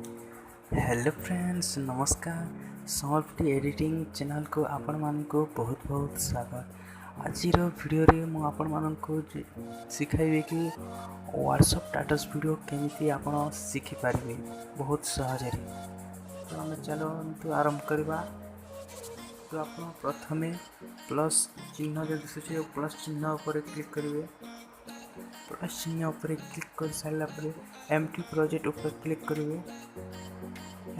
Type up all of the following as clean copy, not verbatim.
Hello friends, नमस्कार। समर्पटी editing channel को आपण मानक बहुत बहुत स्वागत। आज वीडियो रे मु आपण मानक सिखाइबे कि व्हाट्सएप स्टेटस वीडियो केमिति आपण शिखि पारिबे बहुत सहज रे। तो हम चलो तो आरंभ करबा। तो आपण प्रथमे प्लस चिन्ह जो दिसुचे प्लस चिन्ह ऊपर क्लिक करिवे। प्लस चिन्ह ऊपर क्लिक कर सारा पर एम्प्टी प्रोजेक्ट ऊपर क्लिक करिवे।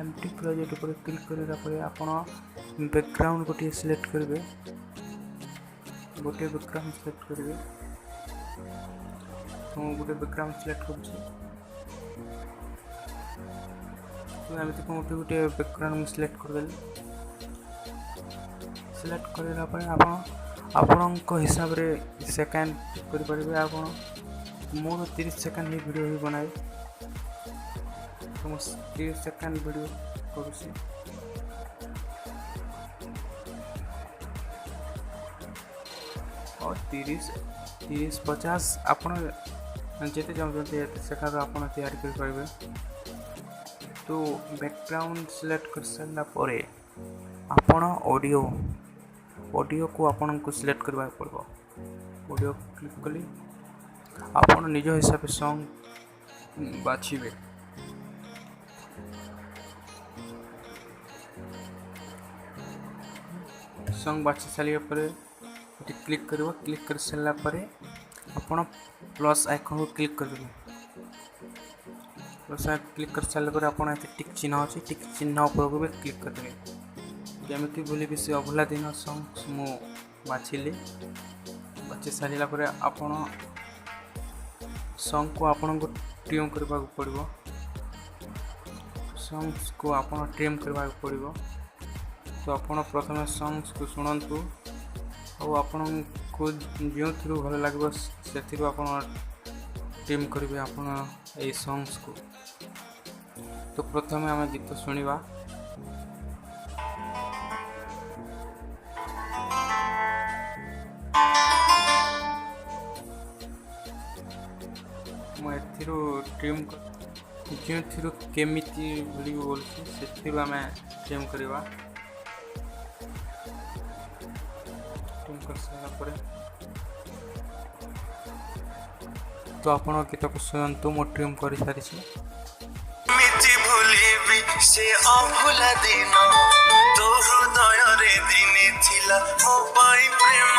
एम्प्टी प्रोजेक्ट ऊपर क्लिक करला पर आपण बैकग्राउंड गोटे सिलेक्ट करेंगे। गोटे बैकग्राउंड सिलेक्ट करेंगे। तो गोटे बैकग्राउंड सिलेक्ट कर गोटे गोटे बैकग्राउंड सिलेक्ट कर सिलेक्ट करला पर आपण हिसाब रे सेकेंड कर पारे। आपण मोर 30 सेकेंड ही वीडियो ही बनाए। तो 30 सेकेंड वीडियो करुँच। और 30-50 आपण जिते चाहते सेखार आप तैयारी करेंगे। तो बैकग्राउंड सिलेक्ट कर सारा पर आपण ऑडियो को आपन को सिलेक्ट करबा पड़ो। ऑडियो क्लिक कली आपण निज हिसाब से सॉन्ग बाछिबे। सॉन्ग बाछी सारिया पर क्लिक करिवो। क्लिक कर सारा पर आपण प्लस आइकन को क्लिक कर देबे। प्लस आइकन क्लिक कर सारा पर आपण एते टिक चिन्ह अछि, टिक चिन्ह ऊपर को क्लिक कर देबे। जमिति बोली भी से अभुला दिन सॉन्ग मु बाछिली। बाछी सारा पर आपण सॉन्ग को आपण को ट्रिम करबा पड़ो। सॉन्ग्स को आपण ट्रिम करबा पड़ो। तो आपण प्रथम सॉन्ग्स को सुनंतु और आपण को जो थ्रू भल लगे से ट्रिम करेंगे आपण ए सॉन्ग्स को। तो प्रथम आम गीत शुणा। ट्रिम जो केमिति बोल से आम ट्रिम करवा। ट्रिम कर सारा पर तो आपण गीत को सुनतु मो ट्रिम कर सारी। से अभुला दिन तो हृदय रे दिने थिला मो पाई प्रेम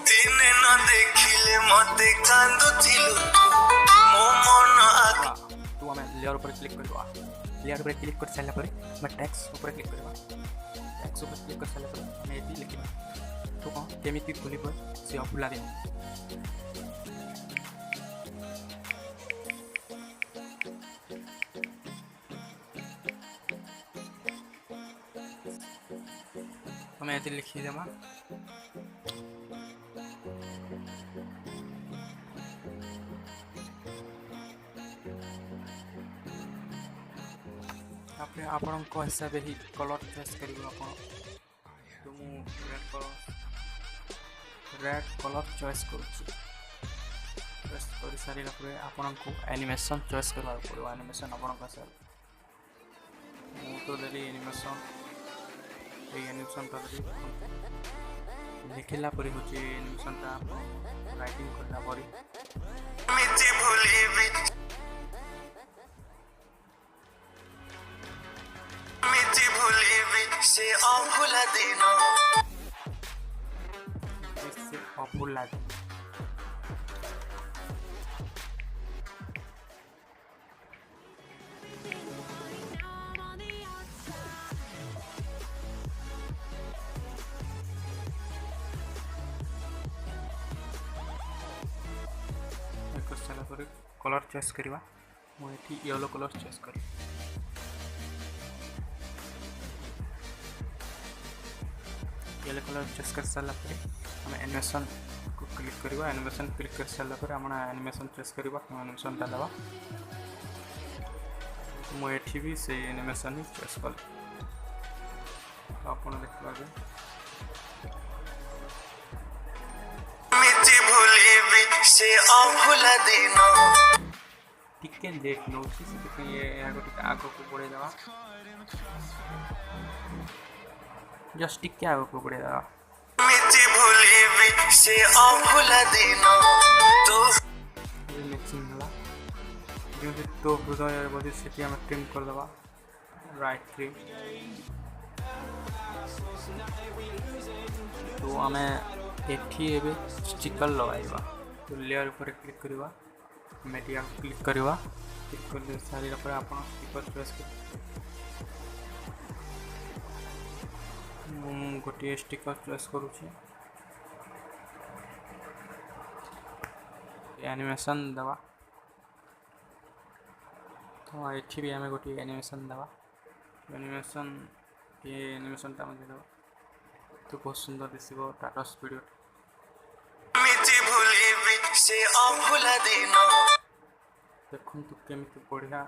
दिने न देखिले मते कांदुथिलु मो मन आ। तो हमें लेयर ऊपर क्लिक करबा। लेयर ऊपर क्लिक कर साला पर मैं टेक्स्ट ऊपर क्लिक करबा। टेक्स्ट ऊपर क्लिक कर साला पर मैं एटी लिखिबा। तो कोन केमिति भूलिबो से अभुला दिन। हमें ऐसे लिखी देमा। आपने आपण को हिसाब ही कलर चॉइस करियो आपण। तो मु रेड कलर चॉइस करूची। चॉइस कर सारिला पर आपण को एनिमेशन चॉइस करबा पड़ो। एनिमेशन आपण का सर मु तो देली एनिमेशन। एनिमेशन लिखला पर हो एनिमेशन राइटिंग करला पर से अभुला दिन से अभुला दिन। कलर चॉइस करवा। मुझे येलो कलर चॉइस कर। येलो कलर चॉइस कर सारा पर हम एनिमेशन को क्लिक करवा। एनिमेशन क्लिक कर सारा पर हम एनिमेशन चॉइस करवा। एनिमेशन डालवा। मुझे भी से एनिमेशन ही चॉइस कर। आप देखा से अभुला दिन टिके लेट नौ ये गोटे ଆଗକୁ ବଢ଼େଇ ଦେବା, ଜଷ୍ଟ ଟିକେ ଆଗକୁ ବଢ଼େଇ ଦେବା। ମିକ୍ସିଂ ହେଲା, ଯେମିତି ତୋ ହୃଦୟରେ ବସି ସେଠି ଆମେ ଟ୍ରିମ୍ କରିଦେବା ରାଇଟ୍ କ୍ଲିକ୍। ତ ଆମେ ଏଠି ଏବେ ଷ୍ଟିକର୍ ଲଗାଇବା। ତ ଲେୟର୍ ଉପରେ କ୍ଲିକ୍ କରିବା, ମେଡ଼ିଆ କ୍ଲିକ୍ କରିବା, କ୍ଲିକ୍ କରି ସାରିଲା ପରେ ଆପଣ ଷ୍ଟିକର୍ ଚଏସ୍ କରିବେ। ମୁଁ ଗୋଟିଏ ଷ୍ଟିକର୍ ଚଏସ୍ କରୁଛି, ଆନିମେସନ୍ ଦେବା। ତ ଏଠି ବି ଆମେ ଗୋଟିଏ ଆନିମେସନ୍ ଦେବା, ଆନିମେସନ୍ଟା ଆମେ ଦେଇଦେବା। ତ ବହୁତ ସୁନ୍ଦର ଦିଶିବ ଟାଟସ୍ ଭିଡ଼ିଓ। ଦେଖନ୍ତୁ କେମିତି ବଢ଼ିଆ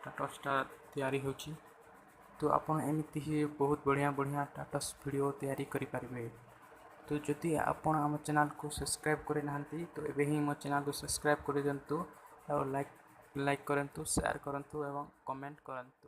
ଟାଟସ୍ଟା ତିଆରି ହେଉଛି। ତ ଆପଣ ଏମିତି ହିଁ ବହୁତ ବଢ଼ିଆ ଟାଟସ୍ ଭିଡ଼ିଓ ତିଆରି କରିପାରିବେ। ତ ଯଦି ଆପଣ ଆମ ଚ୍ୟାନେଲ୍କୁ ସବସ୍କ୍ରାଇବ୍ କରିନାହାନ୍ତି ତ ଏବେ ହିଁ ମୋ ଚ୍ୟାନେଲ୍କୁ ସବସ୍କ୍ରାଇବ୍ କରିଦିଅନ୍ତୁ, ଆଉ ଲାଇକ୍ କରନ୍ତୁ, ସେୟାର କରନ୍ତୁ ଏବଂ କମେଣ୍ଟ କରନ୍ତୁ।